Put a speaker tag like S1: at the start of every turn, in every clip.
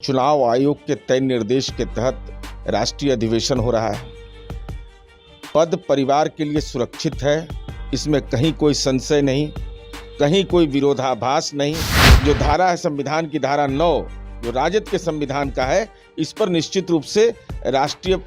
S1: चुनाव आयोग के तय निर्देश के तहत राष्ट्रीय अधिवेशन हो रहा है। पद परिवार के लिए सुरक्षित है, इसमें कहीं कोई संशय नहीं, कहीं कोई विरोधाभास नहीं। जो धारा है संविधान की धारा 9 जो राजद के संविधान का है, इस पर निश्चित रूप से राष्ट्रीय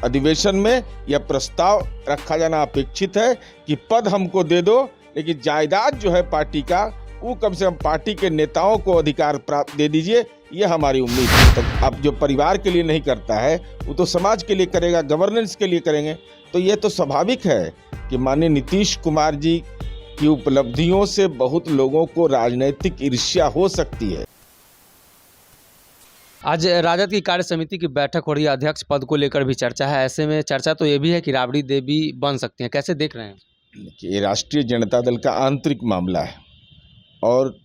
S1: अधिवेशन में यह प्रस्ताव रखा जाना अपेक्षित है कि पद हमको दे दो, लेकिन जायदाद जो है पार्टी का वो कम से कम पार्टी के नेताओं को अधिकार प्राप्त दे दीजिए, ये हमारी उम्मीद है। तो अब जो परिवार के लिए नहीं करता है वो तो समाज के लिए करेगा, गवर्नेंस के लिए करेंगे। तो ये तो स्वाभाविक है कि माननीय नीतीश कुमार जी की उपलब्धियों से बहुत लोगों को राजनीतिक ईर्ष्या हो सकती है।
S2: आज राजद की कार्य समिति की बैठक हो रही है, अध्यक्ष पद को लेकर भी चर्चा है। ऐसे में चर्चा तो ये भी है कि राबड़ी देवी बन सकती हैं, कैसे देख रहे हैं?
S1: ये राष्ट्रीय जनता दल का आंतरिक मामला है और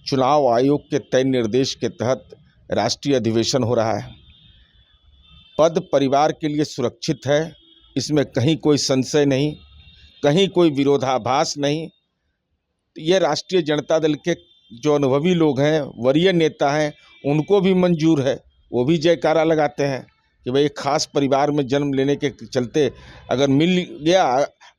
S1: चुनाव आयोग के तय निर्देश के तहत राष्ट्रीय अधिवेशन हो रहा है। पद परिवार के लिए सुरक्षित है, इसमें कहीं कोई संशय नहीं, कहीं कोई विरोधाभास नहीं। ये राष्ट्रीय जनता दल के जो अनुभवी लोग हैं, वरीय नेता हैं, उनको भी मंजूर है। वो भी जयकारा लगाते हैं कि भाई एक खास परिवार में जन्म लेने के चलते अगर मिल गया,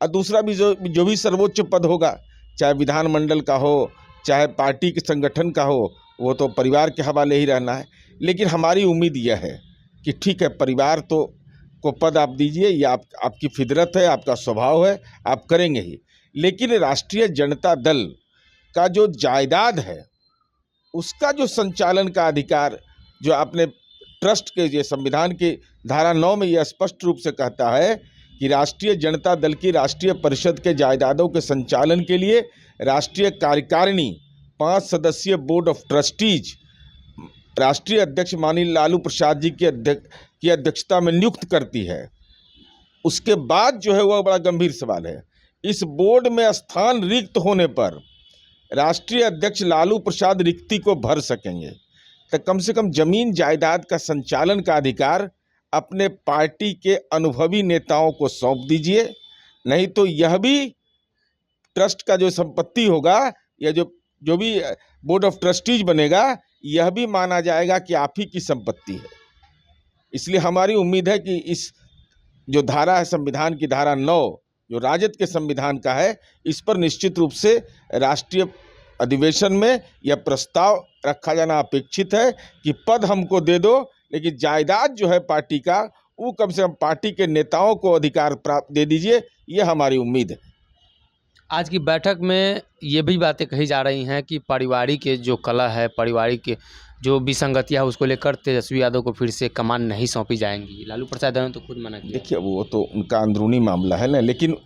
S1: और दूसरा भी जो भी सर्वोच्च पद होगा, चाहे विधानमंडल का हो, चाहे पार्टी के संगठन का हो, वो तो परिवार के हवाले ही रहना है। लेकिन हमारी उम्मीद यह है कि ठीक है, परिवार तो को पद आप दीजिए, ये आपकी फितरत है, आपका स्वभाव है, आप करेंगे ही। लेकिन राष्ट्रीय जनता दल का जो जायदाद है, उसका जो संचालन का अधिकार, जो आपने ट्रस्ट के जो संविधान की धारा 9 में यह स्पष्ट रूप से कहता है कि राष्ट्रीय जनता दल की राष्ट्रीय परिषद के जायदादों के संचालन के लिए राष्ट्रीय कार्यकारिणी 5 सदस्यीय बोर्ड ऑफ ट्रस्टीज राष्ट्रीय अध्यक्ष माननीय लालू प्रसाद जी की अध्यक्षता में नियुक्त करती है। उसके बाद जो है वह बड़ा गंभीर सवाल है, इस बोर्ड में स्थान रिक्त होने पर राष्ट्रीय अध्यक्ष लालू प्रसाद रिक्ति को भर सकेंगे। तो कम से कम जमीन जायदाद का संचालन का अधिकार अपने पार्टी के अनुभवी नेताओं को सौंप दीजिए, नहीं तो यह भी ट्रस्ट का जो संपत्ति होगा या जो भी बोर्ड ऑफ ट्रस्टीज बनेगा, यह भी माना जाएगा कि आप ही की संपत्ति है। इसलिए हमारी उम्मीद है कि इस जो धारा है संविधान की धारा 9 जो राजद के संविधान का है, इस पर निश्चित रूप से राष्ट्रीय अधिवेशन में यह प्रस्ताव रखा जाना अपेक्षित है कि पद हमको दे दो, लेकिन जायदाद जो है पार्टी का वो कम से कम पार्टी के नेताओं को अधिकार प्राप्त दे दीजिए, ये हमारी उम्मीद है।
S2: आज की बैठक में ये भी बातें कही जा रही हैं कि पारिवारिक के जो कलह है, पारिवारिक के जो विसंगतियाँ है, उसको लेकर तेजस्वी यादव को फिर से कमान नहीं सौंपी जाएंगी। लालू प्रसाद ने तो खुद मना किया। देखिए,
S1: वो तो उनका अंदरूनी मामला है ना, लेकिन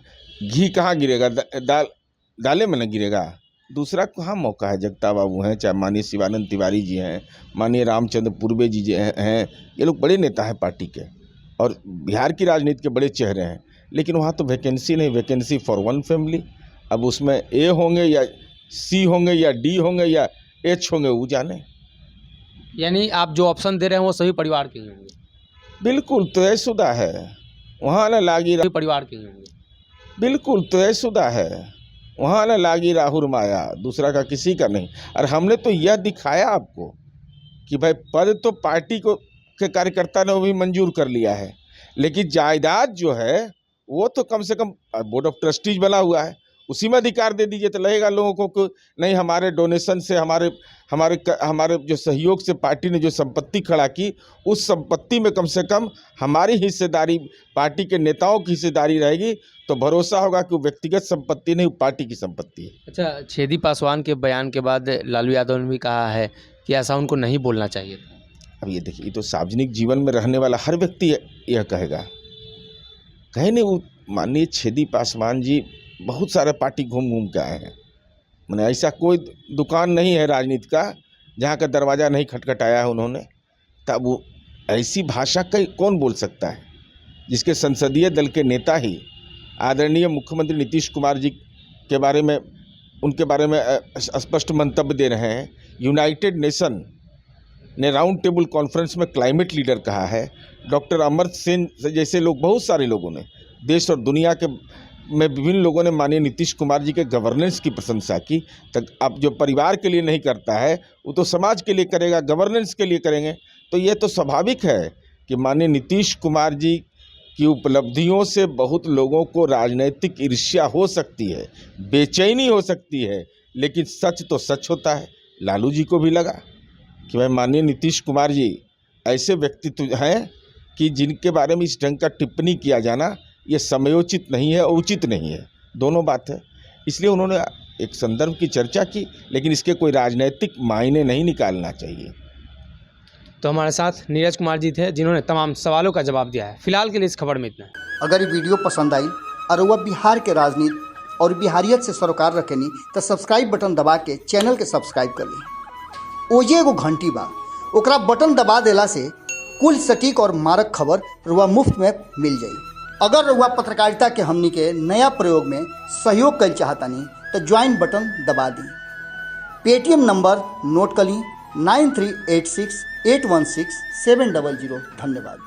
S1: घी कहाँ गिरेगा, दाले में न गिरेगा। दूसरा कहाँ मौका है, जगता बाबू हैं, चाहे माननीय शिवानंद तिवारी जी हैं, माननीय रामचंद्र पूर्वे जी हैं, ये लोग बड़े नेता हैं पार्टी के और बिहार की राजनीति के बड़े चेहरे हैं। लेकिन वहाँ तो वैकेंसी नहीं, वैकेंसी फॉर वन फैमिली। अब उसमें ए होंगे या सी होंगे या डी होंगे या एच होंगे, वो जाने।
S2: यानी आप जो ऑप्शन दे रहे हैं वो सभी परिवार के होंगे?
S1: बिल्कुल तयशुदा है, वहाँ न लागी
S2: परिवार के होंगे।
S1: बिल्कुल तयशुदा है, वहाँ न लागी राहुल माया, दूसरा का किसी का नहीं। और हमने तो यह दिखाया आपको कि भाई पद तो पार्टी को के कार्यकर्ता ने वो भी मंजूर कर लिया है, लेकिन जायदाद जो है वो तो कम से कम बोर्ड ऑफ ट्रस्टीज बना हुआ है, उसी में अधिकार दे दीजिए। तो लगेगा लोगों को कि नहीं, हमारे डोनेशन से, हमारे जो सहयोग से पार्टी ने जो संपत्ति खड़ा की, उस संपत्ति में कम से कम हमारी हिस्सेदारी, पार्टी के नेताओं की हिस्सेदारी रहेगी, तो भरोसा होगा कि वो व्यक्तिगत संपत्ति नहीं, पार्टी की संपत्ति है।
S2: अच्छा, छेदी पासवान के बयान के बाद लालू यादव ने भी कहा है कि ऐसा उनको नहीं बोलना चाहिए था।
S1: अब ये देखिए, ये तो सार्वजनिक जीवन में रहने वाला हर व्यक्ति यह कहेगा, कहे नहीं। वो माननीय छेदी पासवान जी बहुत सारे पार्टी घूम के आए हैं। मैंने ऐसा कोई दुकान नहीं है राजनीति का जहाँ का दरवाज़ा नहीं खटखटाया है उन्होंने। तब वो ऐसी भाषा कौन बोल सकता है, जिसके संसदीय दल के नेता ही आदरणीय मुख्यमंत्री नीतीश कुमार जी के बारे में, उनके बारे में स्पष्ट मंतव्य दे रहे हैं। यूनाइटेड नेशन ने राउंड टेबल कॉन्फ्रेंस में क्लाइमेट लीडर कहा है। डॉक्टर अमर्त्य सेन जैसे लोग, बहुत सारे लोगों ने, देश और दुनिया के में विभिन्न लोगों ने माननीय नीतीश कुमार जी के गवर्नेंस की प्रशंसा की। तक अब जो परिवार के लिए नहीं करता है वो तो समाज के लिए करेगा, गवर्नेंस के लिए करेंगे। तो ये तो स्वाभाविक है कि माननीय नीतीश कुमार जी की उपलब्धियों से बहुत लोगों को राजनीतिक ईर्ष्या हो सकती है, बेचैनी हो सकती है, लेकिन सच तो सच होता है। लालू जी को भी लगा कि भाई माननीय नीतीश कुमार जी ऐसे व्यक्तित्व हैं कि जिनके बारे में इस ढंग का टिप्पणी किया जाना ये समयोचित नहीं है और उचित नहीं है, दोनों बात है। इसलिए उन्होंने एक संदर्भ की चर्चा की, लेकिन इसके कोई राजनीतिक मायने नहीं निकालना चाहिए।
S2: तो हमारे साथ नीरज कुमार जी थे, जिन्होंने तमाम सवालों का जवाब दिया है। फिलहाल के लिए इस खबर में इतना है।
S3: अगर ये वीडियो पसंद आई और वह बिहार के राजनीति और बिहारियत से सरोकार रखेनी तो सब्सक्राइब बटन दबा के चैनल के सब्सक्राइब कर ली। ओजे एगो घंटी बा, ओकरा बटन दबा देला से कुल सटीक और मारक खबर रुआ मुफ्त में मिल जाई। अगर रुआ पत्रकारिता के हमनी के नया प्रयोग में सहयोग कर चाहतानी तो ज्वाइन बटन दबा दी। पेटीएम नंबर नोट कर ली 9386816700। धन्यवाद।